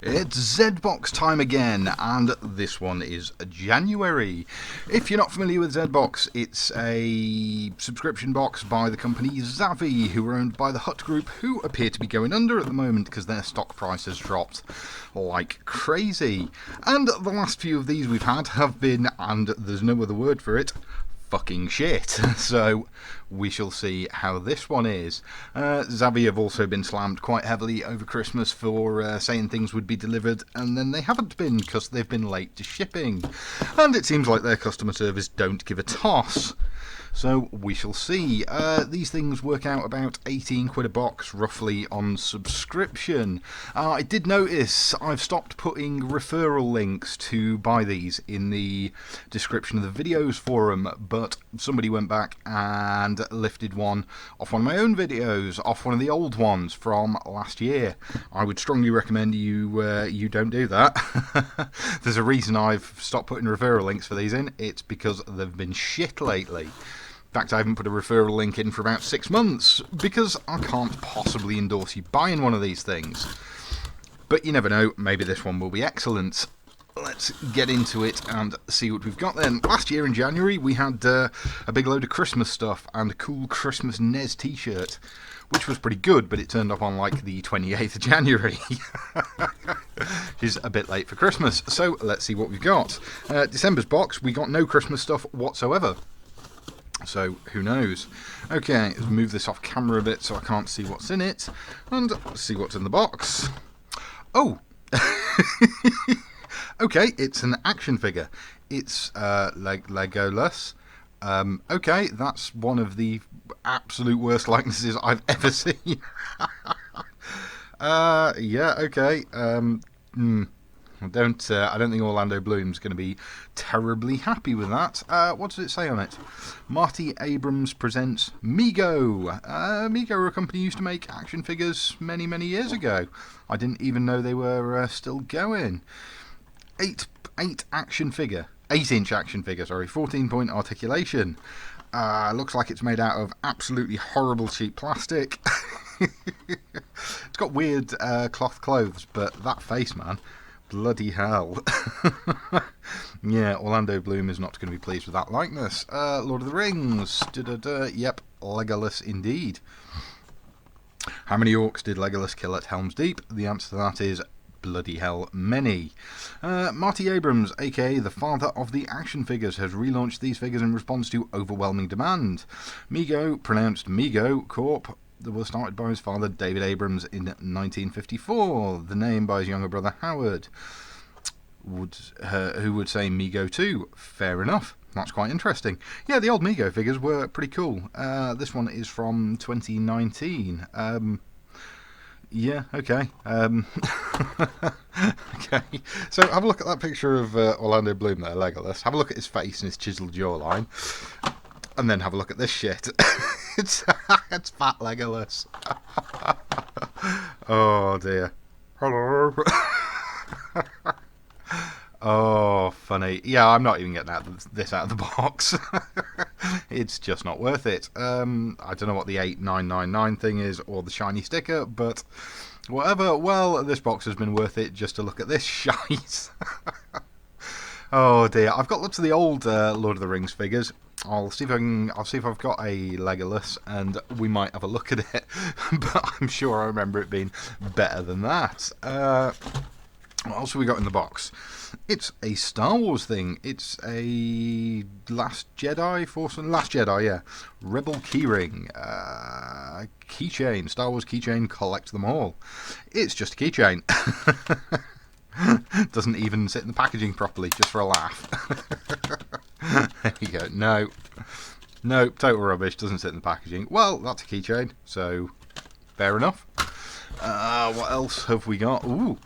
It's Zbox time again, and this one is January. If you're not familiar with Zbox, it's a subscription box by the company Zavvi, who are owned by the Hut Group, who appear to be going under at the moment because their stock price has dropped like crazy. And the last few of these we've had have been, and there's no other word for it, fucking shit. So we shall see how this one is. Zavvi have also been slammed quite heavily over Christmas for saying things would be delivered, and then they haven't been because they've been late to shipping. And it seems like their customer service don't give a toss. So we shall see. These things work out about 18 quid a box, roughly, on subscription. I did notice I've stopped putting referral links to buy these in the description of the videos forum, but somebody went back and lifted one off one of my own videos, off one of the old ones from last year. I would strongly recommend you don't do that. There's a reason I've stopped putting referral links for these in. It's because they've been shit lately. In fact, I haven't put a referral link in for about 6 months because I can't possibly endorse you buying one of these things. But you never know, maybe this one will be excellent. Let's get into it and see what we've got then. Last year in January we had a big load of Christmas stuff and a cool Christmas NES t-shirt, which was pretty good, but it turned up on like the 28th of January. Which is a bit late for Christmas. So let's see what we've got. December's box, we got no Christmas stuff whatsoever. So, who knows? Okay, let's move this off camera a bit so I can't see what's in it. And see what's in the box. Oh! Okay, it's an action figure. It's Legolas. Okay, that's one of the absolute worst likenesses I've ever seen. Yeah, okay. I don't think Orlando Bloom's going to be terribly happy with that. What does it say on it? Marty Abrams presents Mego. Mego are a company who used to make action figures many, many years ago. I didn't even know they were still going. 8-inch action figure, sorry, 14-point articulation. Looks like it's made out of absolutely horrible cheap plastic. It's got weird cloth clothes, but that face, man. Bloody hell. Yeah, Orlando Bloom is not going to be pleased with that likeness. Lord of the Rings. Yep, Legolas indeed. How many orcs did Legolas kill at Helm's Deep? The answer to that is bloody hell many. Marty Abrams, aka the father of the action figures, has relaunched these figures in response to overwhelming demand. Mego, pronounced Mego Corp, that was started by his father David Abrams in 1954. The name by his younger brother Howard, who would say Mego too. Fair enough. That's quite interesting. Yeah, the old Mego figures were pretty cool. This one is from 2019. Yeah, okay. Okay. So have a look at that picture of Orlando Bloom there, Legolas. Have a look at his face and his chiseled jawline. And then have a look at this shit. It's fat Legolas. Oh dear. Hello. Oh, funny. Yeah, I'm not even getting this out of the box. It's just not worth it. I don't know what the 8999 thing is or the shiny sticker, but whatever. Well, this box has been worth it just to look at this shite. Oh dear. I've got lots of the old Lord of the Rings figures. I'll see if I've got a Legolas, and we might have a look at it. But I'm sure I remember it being better than that. What else have we got in the box? It's a Star Wars thing. It's a Last Jedi, yeah. Rebel keyring. Keychain. Star Wars keychain. Collect them all. It's just a keychain. Doesn't even sit in the packaging properly, just for a laugh. There you go. No, total rubbish. Doesn't sit in the packaging. Well, that's a keychain, so fair enough. What else have we got? Ooh.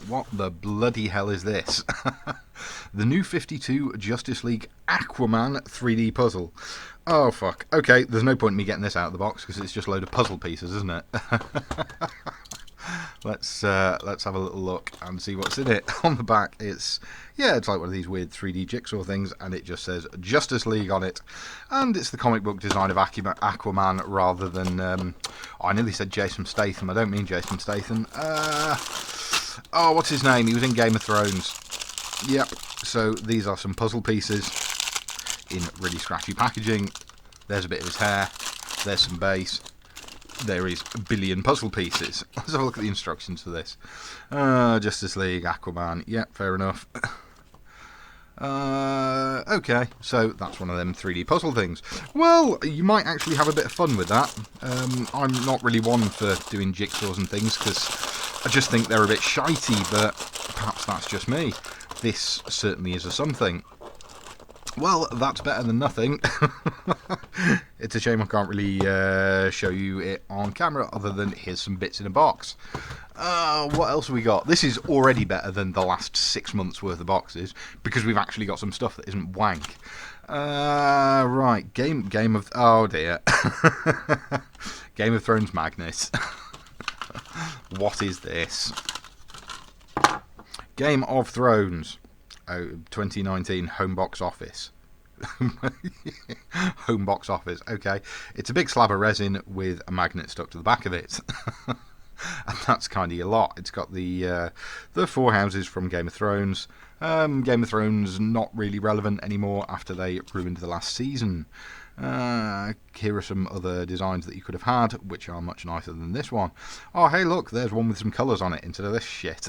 What the bloody hell is this? The new 52 Justice League Aquaman 3D puzzle. Oh, fuck. Okay, there's no point in me getting this out of the box because it's just a load of puzzle pieces, isn't it? Let's have a little look and see what's in it. On the back, it's like one of these weird 3D jigsaw things, and it just says Justice League on it. And it's the comic book design of Aquaman rather than Oh, I nearly said Jason Statham. I don't mean Jason Statham. Oh, what's his name? He was in Game of Thrones. Yep. So these are some puzzle pieces in really scratchy packaging. There's a bit of his hair. There's some base. There is a billion puzzle pieces. Let's have a look at the instructions for this. Justice League, Aquaman. Yep, fair enough. Okay, so that's one of them 3D puzzle things. Well, you might actually have a bit of fun with that. I'm not really one for doing jigsaws and things because I just think they're a bit shitey, but perhaps that's just me. This certainly is a something. Well, that's better than nothing. It's a shame I can't really show you it on camera other than here's some bits in a box. What else have we got? This is already better than the last 6 months worth of boxes because we've actually got some stuff that isn't wank. Right, game of... Oh dear. Game of Thrones Magnus. What is this? Game of Thrones. 2019 home box office. Home box office. Okay, it's a big slab of resin with a magnet stuck to the back of it. And that's kind of a lot. It's got the 4 houses from Game of Thrones. Game of Thrones not really relevant anymore after they ruined the last season. Here are some other designs that you could have had, which are much nicer than this one. Oh, hey, look, there's one with some colours on it instead of this shit.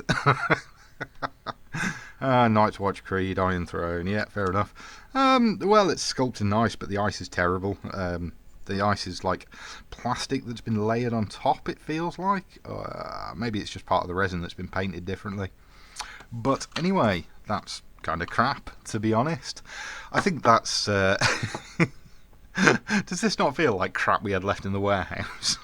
Night's Watch, Creed, Iron Throne. Yeah, fair enough. Well, it's sculpted nice, but the ice is terrible. The ice is like plastic that's been layered on top, it feels like. Maybe it's just part of the resin that's been painted differently. But anyway, that's kind of crap, to be honest. I think that's... Does this not feel like crap we had left in the warehouse?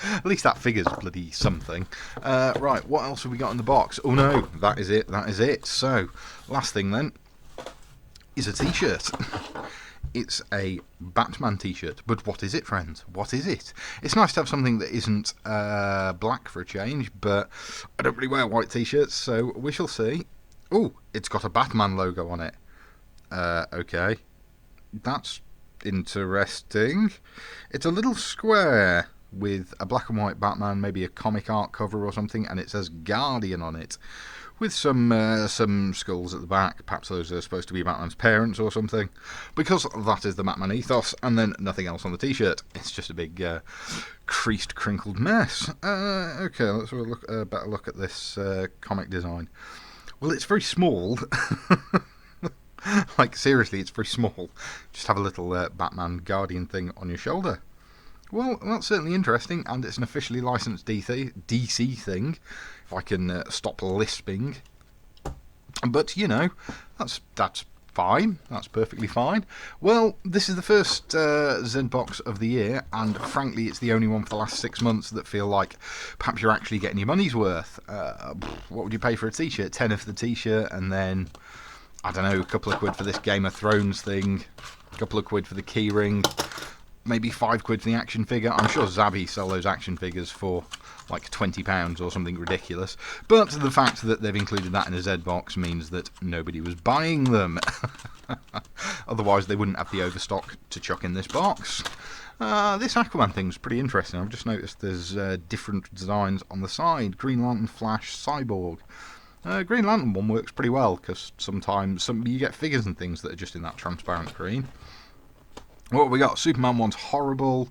At least that figure's bloody something. Right, what else have we got in the box? Oh no, that is it, that is it. So, last thing then, is a t-shirt. It's a Batman t-shirt, but what is it, friends? What is it? It's nice to have something that isn't black for a change, but I don't really wear white t-shirts, so we shall see. Oh, it's got a Batman logo on it. Okay, that's interesting. It's a little square with a black and white Batman, maybe a comic art cover or something, and it says Guardian on it, with some skulls at the back. Perhaps those are supposed to be Batman's parents or something, because that is the Batman ethos, and then nothing else on the t-shirt. It's just a big creased, crinkled mess. Okay, let's have a better look at this comic design. Well, it's very small. Like, seriously, it's very small. Just have a little Batman Guardian thing on your shoulder. Well, that's certainly interesting, and it's an officially licensed DC thing, if I can stop lisping. But, you know, that's fine. That's perfectly fine. Well, this is the first Zbox of the year, and frankly, it's the only one for the last 6 months that feel like perhaps you're actually getting your money's worth. What would you pay for a t-shirt? 10 for the t-shirt, and then, I don't know, a couple of quid for this Game of Thrones thing, a couple of quid for the keyring, maybe 5 quid for the action figure. I'm sure Zavvi sell those action figures for like £20 or something ridiculous. But the fact that they've included that in a Z-Box means that nobody was buying them. Otherwise they wouldn't have the overstock to chuck in this box. This Aquaman thing's pretty interesting. I've just noticed there's different designs on the side. Green Lantern, Flash, Cyborg. Green Lantern one works pretty well because sometimes you get figures and things that are just in that transparent green. What have we got? Superman one's horrible.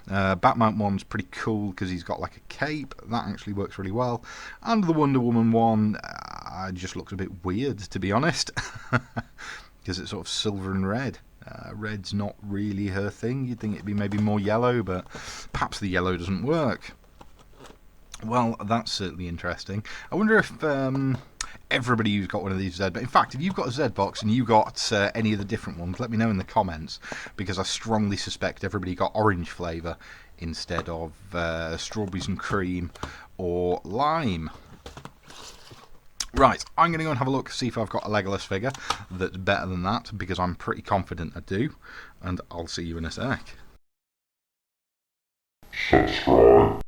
Batman one's pretty cool because he's got like a cape. That actually works really well. And the Wonder Woman one just looks a bit weird, to be honest. Because it's sort of silver and red. Red's not really her thing. You'd think it'd be maybe more yellow, but perhaps the yellow doesn't work. Well, that's certainly interesting. I wonder if everybody who's got one of these in fact, if you've got a Z-Box and you got any of the different ones, let me know in the comments, because I strongly suspect everybody got orange flavour instead of strawberries and cream or lime. Right, I'm going to go and have a look, see if I've got a Legolas figure that's better than that, because I'm pretty confident I do, and I'll see you in a sec. Subscribe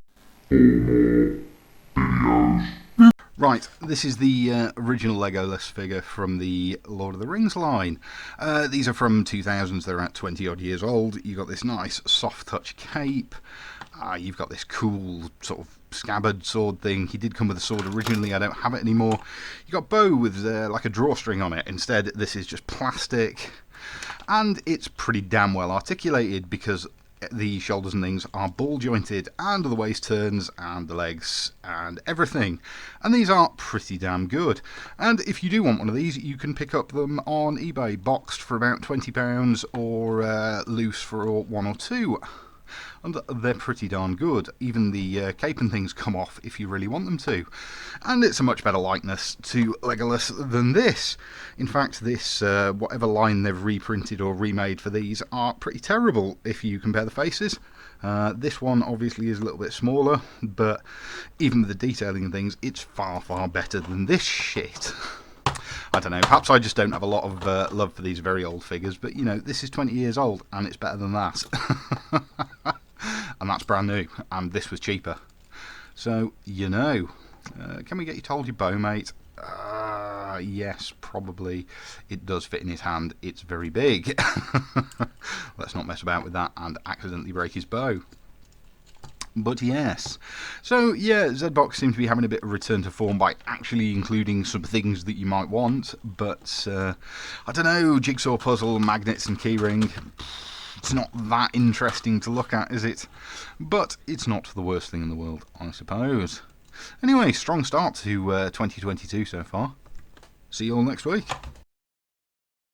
for more videos. Right, this is the original Legolas figure from the Lord of the Rings line. These are from 2000s, they're about 20 odd years old. You've got this nice soft touch cape. You've got this cool sort of scabbard sword thing. He did come with a sword originally, I don't have it anymore. You've got bow with like a drawstring on it. Instead, this is just plastic. And it's pretty damn well articulated because the shoulders and things are ball jointed, and the waist turns, and the legs, and everything. And these are pretty damn good. And if you do want one of these, you can pick up them on eBay, boxed for about £20 or loose for one or two. And they're pretty darn good. Even the cape and things come off if you really want them to. And it's a much better likeness to Legolas than this. In fact, this, whatever line they've reprinted or remade for these, are pretty terrible if you compare the faces. This one obviously is a little bit smaller, but even with the detailing and things, it's far, far better than this shit. I don't know, perhaps I just don't have a lot of love for these very old figures, but you know, this is 20 years old and it's better than that. And that's brand new, and this was cheaper. So, you know. Can we get you told your bow, mate? Yes, probably. It does fit in his hand. It's very big. Let's not mess about with that and accidentally break his bow. But yes. So, yeah, Zbox seems to be having a bit of return to form by actually including some things that you might want. But, I don't know, jigsaw puzzle, magnets and keyring. It's not that interesting to look at, is it? But it's not the worst thing in the world, I suppose. Anyway, strong start to 2022 so far. See you all next week.